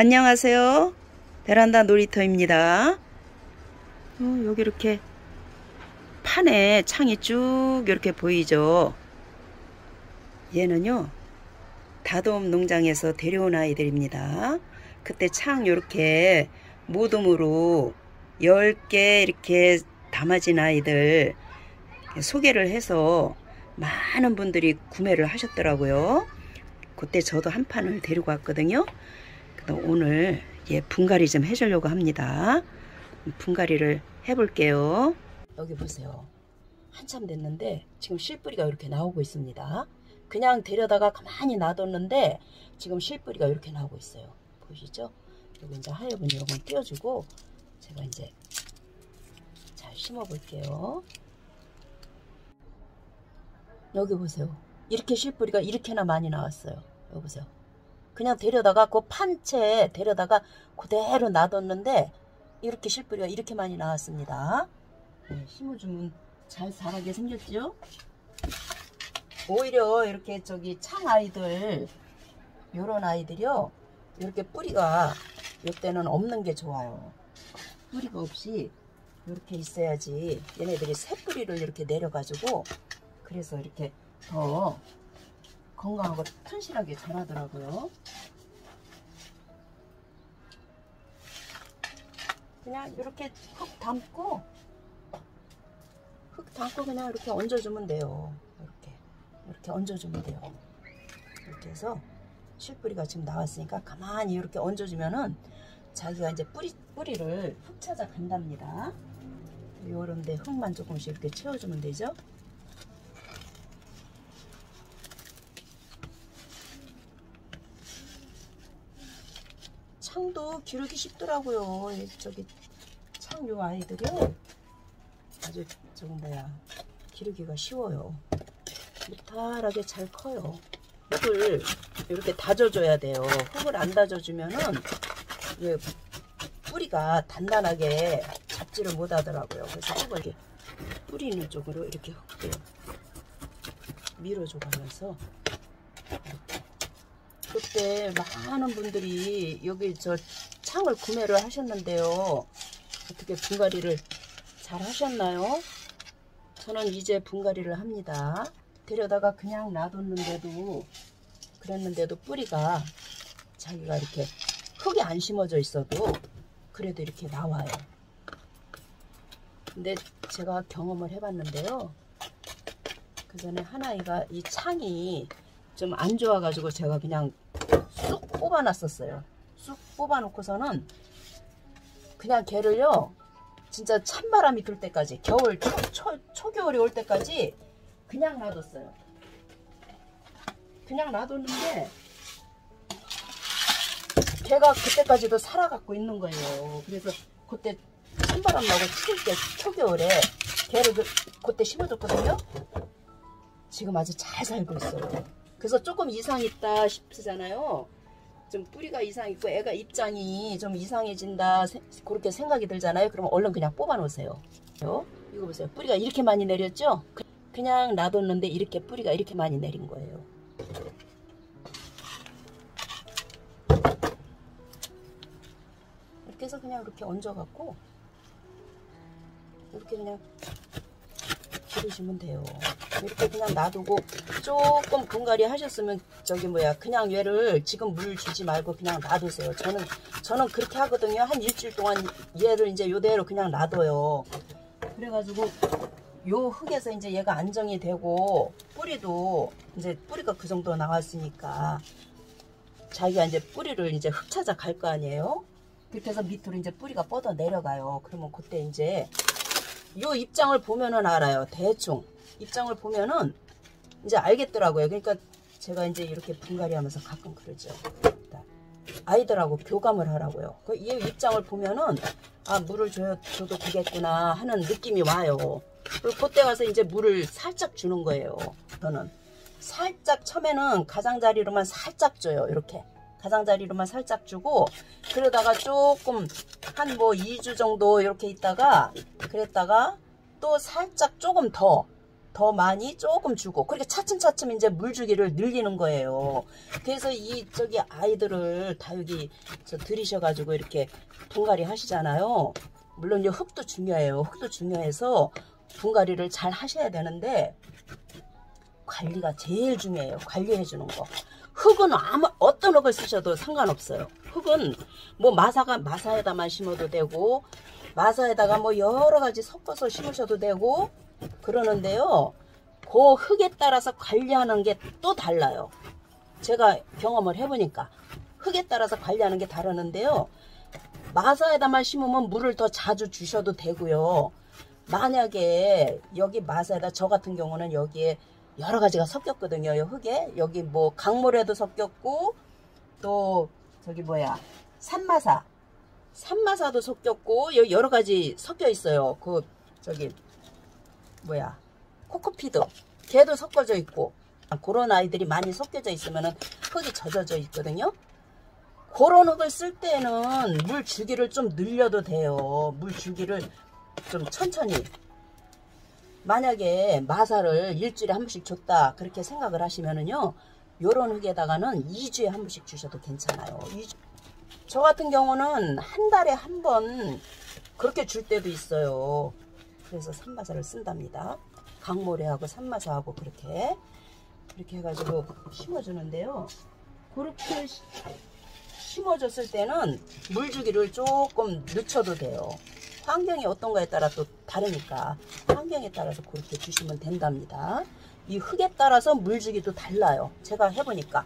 안녕하세요. 베란다 놀이터입니다. 여기 이렇게 판에 창이 쭉 이렇게 보이죠. 얘는요 다돔 농장에서 데려온 아이들입니다. 그때 창 이렇게 모둠으로 10개 이렇게 담아진 아이들 소개를 해서 많은 분들이 구매를 하셨더라고요. 그때 저도 한 판을 데리고 왔거든요. 오늘 분갈이 좀 해주려고 합니다. 분갈이를 해볼게요. 여기 보세요. 한참 됐는데 지금 실뿌리가 이렇게 나오고 있습니다. 그냥 데려다가 가만히 놔뒀는데 지금 실뿌리가 이렇게 나오고 있어요. 보시죠? 여기 이제 하여분 이런 건 띄워주고 제가 이제 잘 심어 볼게요. 여기 보세요. 이렇게 실뿌리가 이렇게나 많이 나왔어요. 여기 보세요. 그냥 데려다가 그 판채에 데려다가 그대로 놔뒀는데 이렇게 실뿌리가 이렇게 많이 나왔습니다. 심어주면 잘 자라게 생겼죠? 오히려 이렇게 저기 창 아이들 요런 아이들이요 이렇게 뿌리가 요때는 없는 게 좋아요. 뿌리가 없이 이렇게 있어야지 얘네들이 새 뿌리를 이렇게 내려가지고 그래서 이렇게 더 건강하고 튼실하게 자라더라고요. 그냥 이렇게 흙 담고 그냥 이렇게 얹어주면 돼요. 이렇게 얹어주면 돼요. 이렇게 해서 실뿌리가 지금 나왔으니까 가만히 이렇게 얹어주면은 자기가 이제 뿌리를 흙 찾아 간답니다. 요런데 흙만 조금씩 이렇게 채워주면 되죠. 창도 기르기 쉽더라고요. 저기 창 요 아이들이 아주 기르기가 쉬워요. 무탈하게 잘 커요. 흙을 이렇게 다져줘야 돼요. 흙을 안 다져주면은 왜 뿌리가 단단하게 잡지를 못하더라고요. 그래서 흙을 이렇게 뿌리 있는 쪽으로 이렇게 흙을 밀어줘가면서 그때 많은 분들이 여기 저 창을 구매를 하셨는데요. 어떻게 분갈이를 잘 하셨나요? 저는 이제 분갈이를 합니다. 데려다가 그냥 놔뒀는데도 그랬는데도 뿌리가 자기가 이렇게 흙이 안 심어져 있어도 그래도 이렇게 나와요. 근데 제가 경험을 해봤는데요. 그 전에 한 아이가 이 창이 좀 안 좋아가지고 제가 그냥 쑥 뽑아놨었어요. 쑥 뽑아놓고서는 그냥 걔를요 진짜 찬바람이 불 때까지 겨울 초겨울이 올 때까지 그냥 놔뒀어요. 그냥 놔뒀는데 걔가 그때까지도 살아갖고 있는 거예요. 그래서 그때 찬바람 나고 추울 때 초겨울에 걔를 그때 심어줬거든요. 지금 아주 잘 살고 있어요. 그래서 조금 이상 있다 싶으잖아요. 좀 뿌리가 이상 있고 애가 입장이 좀 이상해진다 그렇게 생각이 들잖아요. 그러면 얼른 그냥 뽑아 놓으세요. 이거 보세요. 뿌리가 이렇게 많이 내렸죠? 그냥 놔뒀는데 이렇게 뿌리가 이렇게 많이 내린 거예요. 이렇게 해서 그냥 이렇게 얹어갖고 이렇게 그냥 기르시면 돼요. 이렇게 그냥 놔두고 조금 분갈이 하셨으면 그냥 얘를 지금 물 주지 말고 그냥 놔두세요. 저는 그렇게 하거든요. 한 일주일 동안 얘를 이제 요대로 그냥 놔둬요. 그래가지고 요 흙에서 이제 얘가 안정이 되고 뿌리도 이제 뿌리가 그 정도 나왔으니까 자기가 이제 뿌리를 이제 흙 찾아 갈 거 아니에요. 그렇게 해서 밑으로 이제 뿌리가 뻗어 내려가요. 그러면 그때 이제 요 입장을 보면은 알아요. 대충 입장을 보면은 이제 알겠더라고요. 그러니까 제가 이제 이렇게 분갈이 하면서 가끔 그러죠. 아이들하고 교감을 하라고요. 이 입장을 보면은 아 물을 줘도 되겠구나 하는 느낌이 와요. 그리고 그때 가서 이제 물을 살짝 주는 거예요. 저는 살짝 처음에는 가장자리로만 살짝 줘요. 이렇게 가장자리로만 살짝 주고 그러다가 조금 한 2주 정도 이렇게 있다가 그랬다가 또 살짝 조금 더 더 많이 조금 주고 그렇게 차츰차츰 이제 물 주기를 늘리는 거예요. 그래서 저기 아이들을 다 여기 들이셔가지고 이렇게 분갈이 하시잖아요. 물론 이 흙도 중요해요. 흙도 중요해서 분갈이를 잘 하셔야 되는데 관리가 제일 중요해요. 관리해 주는 거. 흙은 어떤 흙을 쓰셔도 상관없어요. 흙은 뭐 마사에다만 심어도 되고 마사에다가 뭐 여러 가지 섞어서 심으셔도 되고 그러는데요. 그 흙에 따라서 관리하는 게 또 달라요. 제가 경험을 해보니까 흙에 따라서 관리하는 게 다르는데요. 마사에다만 심으면 물을 더 자주 주셔도 되고요. 만약에 여기 마사에다 저 같은 경우는 여기에 여러 가지가 섞였거든요. 이 흙에 여기 뭐 강모래도 섞였고 또 저기 뭐야 산마사도 섞였고 여기 여러 가지 섞여 있어요. 그 저기 뭐야 코코피드 걔도 섞어져 있고 그런 아이들이 많이 섞여져 있으면은 흙이 젖어져 있거든요. 그런 흙을 쓸 때는 물 주기를 좀 늘려도 돼요. 물 주기를 좀 천천히. 만약에 마사를 일주일에 한 번씩 줬다 그렇게 생각을 하시면은요, 요런 흙에다가는 2주에 한 번씩 주셔도 괜찮아요. 저 같은 경우는 한 달에 한 번 그렇게 줄 때도 있어요. 그래서 산마사를 쓴답니다. 강모래하고 산마사하고 그렇게 해가지고 심어주는데요. 그렇게 심어줬을 때는 물 주기를 조금 늦춰도 돼요. 환경이 어떤가에 따라 또 다르니까 환경에 따라서 그렇게 주시면 된답니다. 이 흙에 따라서 물 주기도 달라요. 제가 해보니까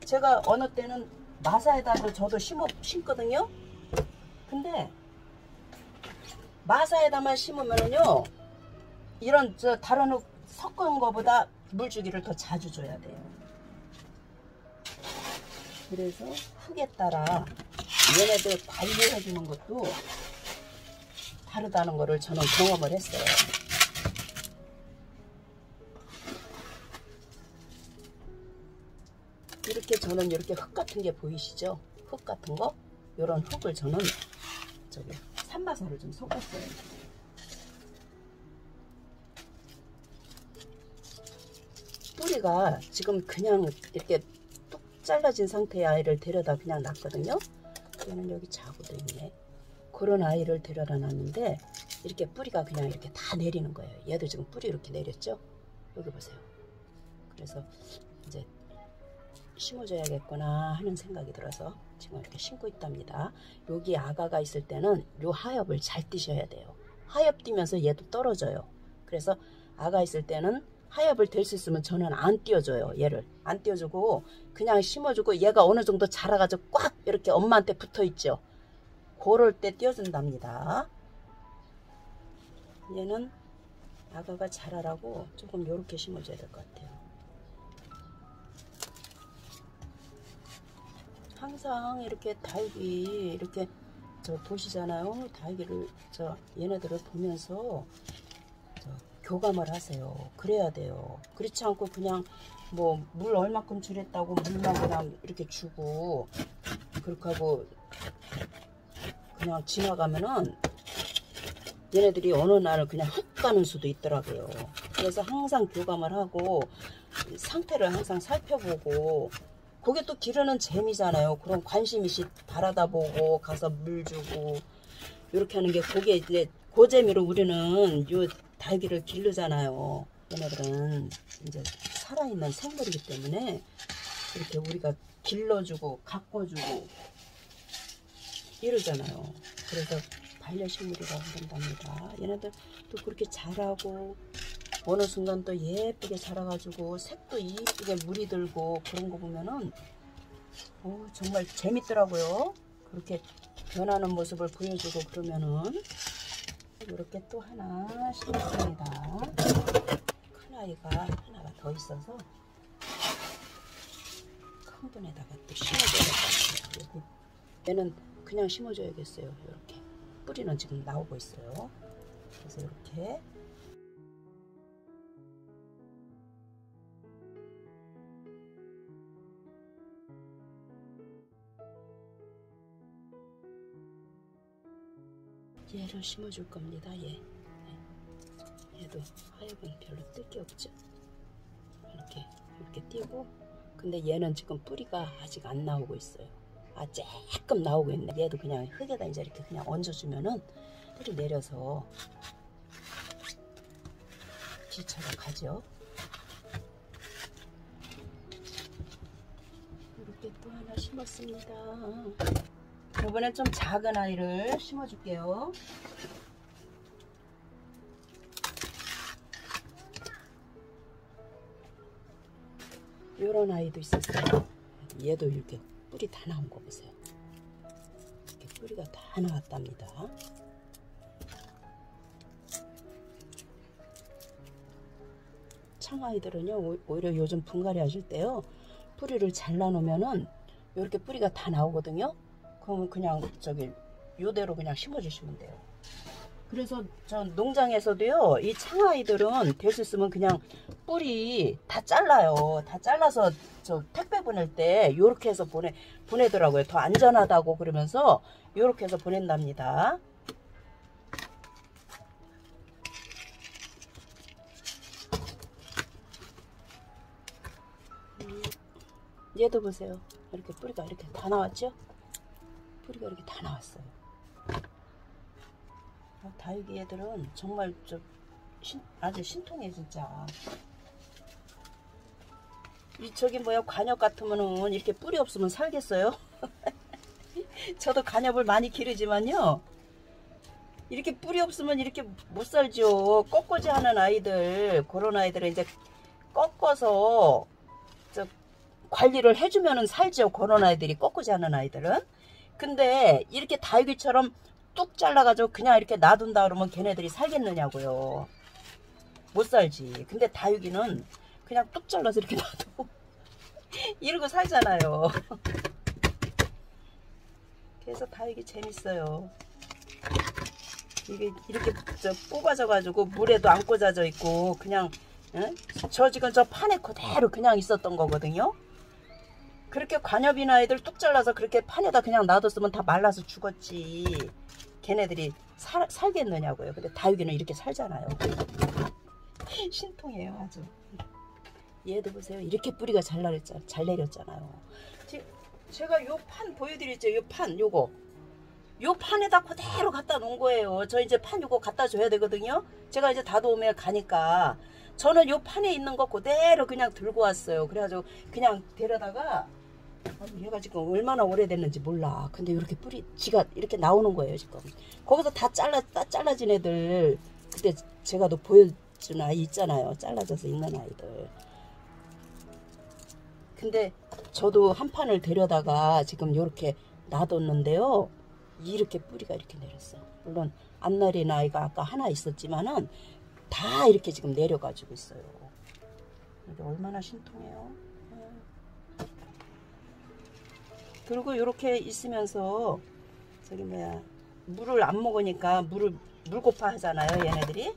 제가 어느 때는 마사에다도 저도 심거든요. 근데 마사에다만 심으면은요, 이런 다른 흙 섞은 거보다 물 주기를 더 자주 줘야 돼요. 그래서 흙에 따라 얘네들 관리해 주는 것도 다르다는 거를 저는 경험을 했어요. 이렇게 저는 이렇게 흙 같은 게 보이시죠? 흙 같은 거? 이런 흙을 저는 저기 산마사를 좀 섞었어요. 뿌리가 지금 그냥 이렇게 뚝 잘라진 상태의 아이를 데려다 그냥 놨거든요. 얘는 여기 자구도 있네. 그런 아이를 데려다 놨는데 이렇게 뿌리가 그냥 이렇게 다 내리는 거예요. 얘도 지금 뿌리 이렇게 내렸죠? 여기 보세요. 그래서 이제 심어줘야겠구나 하는 생각이 들어서 지금 이렇게 심고 있답니다. 여기 아가가 있을 때는 요 하엽을 잘 띄셔야 돼요. 하엽 띄면서 얘도 떨어져요. 그래서 아가 있을 때는 하엽을 댈 수 있으면 저는 안 띄워줘요. 얘를 안 띄워주고 그냥 심어주고 얘가 어느 정도 자라가지고 꽉 이렇게 엄마한테 붙어 있죠. 그럴 때 띄워준답니다. 얘는 아가가 자라라고 조금 이렇게 심어줘야 될 것 같아요. 항상 이렇게 달기 이렇게 보시잖아요. 달기를 얘네들을 보면서 교감을 하세요. 그래야 돼요. 그렇지 않고 그냥 뭐 물 얼마큼 주랬다고 물만 그냥 이렇게 주고 그렇게 하고 그냥 지나가면은 얘네들이 어느 날 그냥 훅 가는 수도 있더라고요. 그래서 항상 교감을 하고 상태를 항상 살펴보고 그게 또 기르는 재미잖아요. 그런 관심이시 바라다 보고 가서 물 주고 이렇게 하는 게 그게 이제 그 재미로 우리는 요 달기를 기르잖아요. 얘네들은 이제 살아있는 생물이기 때문에 이렇게 우리가 길러주고 가꿔주고 이러잖아요. 그래서 반려식물이라고 한답니다. 얘네들 또 그렇게 자라고 어느 순간 또 예쁘게 자라가지고 색도 이쁘게 물이 들고 그런 거 보면은 정말 재밌더라고요. 그렇게 변하는 모습을 보여주고 그러면은 이렇게 또 하나 심었습니다. 큰 아이가 하나가 더 있어서 큰 분에다가 또 심어줘야 될 것 같아요. 얘는 그냥 심어줘야겠어요. 이렇게 뿌리는 지금 나오고 있어요. 그래서 이렇게 얘를 심어줄 겁니다. 얘를 얘도 하엽은 별로 뜰 게 없죠. 이렇게 띄고, 근데 얘는 지금 뿌리가 아직 안 나오고 있어요. 아, 조금 나오고 있네. 얘도 그냥 흙에다 이제 이렇게 그냥 얹어주면은 뿌리 내려서 뒤쳐서 가죠. 이렇게 또 하나 심었습니다. 이번엔 좀 작은 아이를 심어줄게요. 요런 아이도 있었어요. 얘도 이렇게 뿌리 다 나온 거 보세요. 이렇게 뿌리가 다 나왔답니다. 창아이들은요, 오히려 요즘 분갈이 하실 때요, 뿌리를 잘라 놓으면은 이렇게 뿌리가 다 나오거든요. 그러면 그냥 저기 요대로 그냥 심어 주시면 돼요. 그래서 전 농장에서도요, 이 창아이들은 될 수 있으면 그냥 뿌리 다 잘라요. 다 잘라서 저 택배 보낼 때 요렇게 해서 보내더라고요. 더 안전하다고 그러면서 요렇게 해서 보낸답니다. 얘도 보세요. 이렇게 뿌리가 이렇게 다 나왔죠? 뿌리가 이렇게 다 나왔어요. 다육이 애들은 정말 아주 신통해 진짜. 저기 뭐야, 관엽 같으면은 이렇게 뿌리 없으면 살겠어요? 저도 관엽을 많이 기르지만요, 이렇게 뿌리 없으면 이렇게 못 살죠. 꺾고지 하는 아이들, 그런 아이들은 이제 꺾어서 관리를 해주면은 살죠. 그런 아이들이, 꺾고지 하는 아이들은. 근데 이렇게 다육이처럼 뚝 잘라가지고 그냥 이렇게 놔둔다 그러면 걔네들이 살겠느냐고요. 못 살지. 근데 다육이는 그냥 뚝 잘라서 이렇게 놔두고 이러고 살잖아요. 그래서 다육이 재밌어요. 이게 이렇게 뽑아져 가지고 물에도 안 꽂아져 있고 그냥, 응? 저 지금 저 판에 그대로 그냥 있었던 거거든요. 그렇게 관엽이나 애들 뚝 잘라서 그렇게 판에다 그냥 놔뒀으면 다 말라서 죽었지. 걔네들이 살겠느냐고요. 근데 다육이는 이렇게 살잖아요. 신통해요 아주. 얘도 보세요. 이렇게 뿌리가 잘 내렸잖아요. 제가 요 판 보여드렸죠. 요 판, 요 판에다 그대로 갖다 놓은 거예요. 저 이제 판 요거 갖다 줘야 되거든요. 제가 이제 다도움에 가니까 저는 요 판에 있는 거 그대로 그냥 들고 왔어요. 그래가지고 그냥 데려다가, 얘가 지금 얼마나 오래됐는지 몰라. 근데 이렇게 뿌리 지가 이렇게 나오는 거예요 지금. 거기서 다 잘라진 애들, 그때 제가 또 보여준 아이 있잖아요. 잘라져서 있는 아이들. 근데 저도 한 판을 데려다가 지금 이렇게 놔뒀는데요, 이렇게 뿌리가 이렇게 내렸어. 물론 안 내린 아이가 아까 하나 있었지만은 다 이렇게 지금 내려가지고 있어요. 이게 얼마나 신통해요. 그리고 이렇게 있으면서 저기 뭐야, 물을 안 먹으니까 물고파 하잖아요. 얘네들이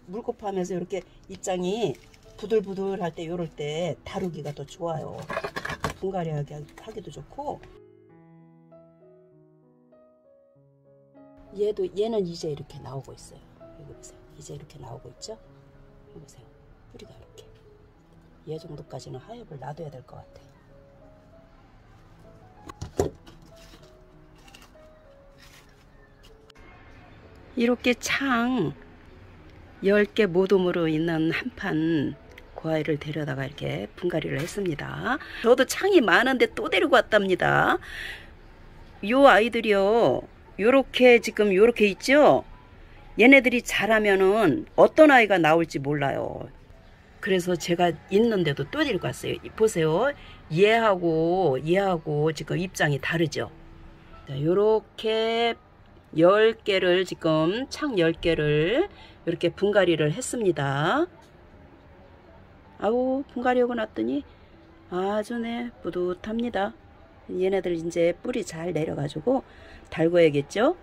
물고파 하면서 이렇게 입장이 부들부들 할 때, 요럴 때 다루기가 더 좋아요. 분갈이 하기도 좋고. 얘는 이제 이렇게 나오고 있어요. 여기 보세요. 이제 이렇게 나오고 있죠? 여기 보세요. 뿌리가 이렇게. 얘 정도까지는 하엽을 놔둬야 될 것 같아요. 이렇게 창 10개 모둠으로 있는 한 판 그 아이를 데려다가 이렇게 분갈이를 했습니다. 저도 창이 많은데 또 데리고 왔답니다. 요 아이들이요, 요렇게 지금 요렇게 있죠? 얘네들이 자라면은 어떤 아이가 나올지 몰라요. 그래서 제가 있는데도 또 데리고 왔어요. 보세요. 얘하고 지금 입장이 다르죠? 자, 요렇게 10개를 지금 창 10개를 이렇게 분갈이를 했습니다. 아우, 분갈이하고 났더니 아주 뿌듯합니다. 얘네들 이제 뿌리 잘 내려가지고 달궈야겠죠.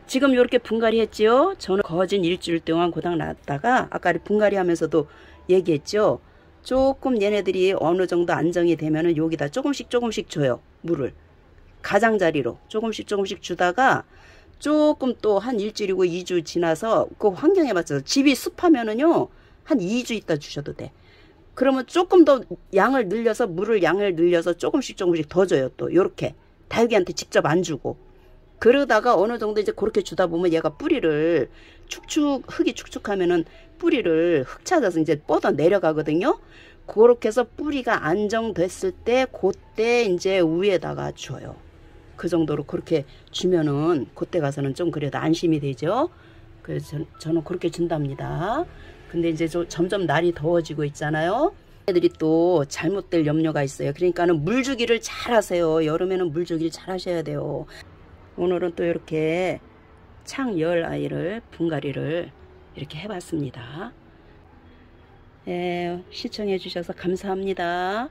지금 이렇게 분갈이 했지요. 저는 거진 일주일 동안 고당 놨다가 아까 분갈이 하면서도 얘기했죠. 조금 얘네들이 어느 정도 안정이 되면은 여기다 조금씩 줘요. 물을 가장자리로 조금씩 주다가 조금 또 한 일주일이고 2주 지나서 그 환경에 맞춰서 집이 습하면은요 한 2주 있다 주셔도 돼. 그러면 조금 더 양을 늘려서 물을 양을 늘려서 조금씩 더 줘요. 또 요렇게 다육이한테 직접 안 주고 그러다가 어느 정도 이제 그렇게 주다 보면 얘가 뿌리를 흙이 축축하면은 뿌리를 흙 찾아서 이제 뻗어 내려가거든요. 그렇게 해서 뿌리가 안정됐을 때 그때 이제 위에다가 줘요. 그 정도로 그렇게 주면은 그때 가서는 좀 그래도 안심이 되죠. 그래서 저는 그렇게 준답니다. 근데 이제 점점 날이 더워지고 있잖아요. 애들이 또 잘못될 염려가 있어요. 그러니까는 물 주기를 잘 하세요. 여름에는 물 주기를 잘 하셔야 돼요. 오늘은 또 이렇게 창열 아이를 분갈이를 이렇게 해봤습니다. 시청해 주셔서 감사합니다.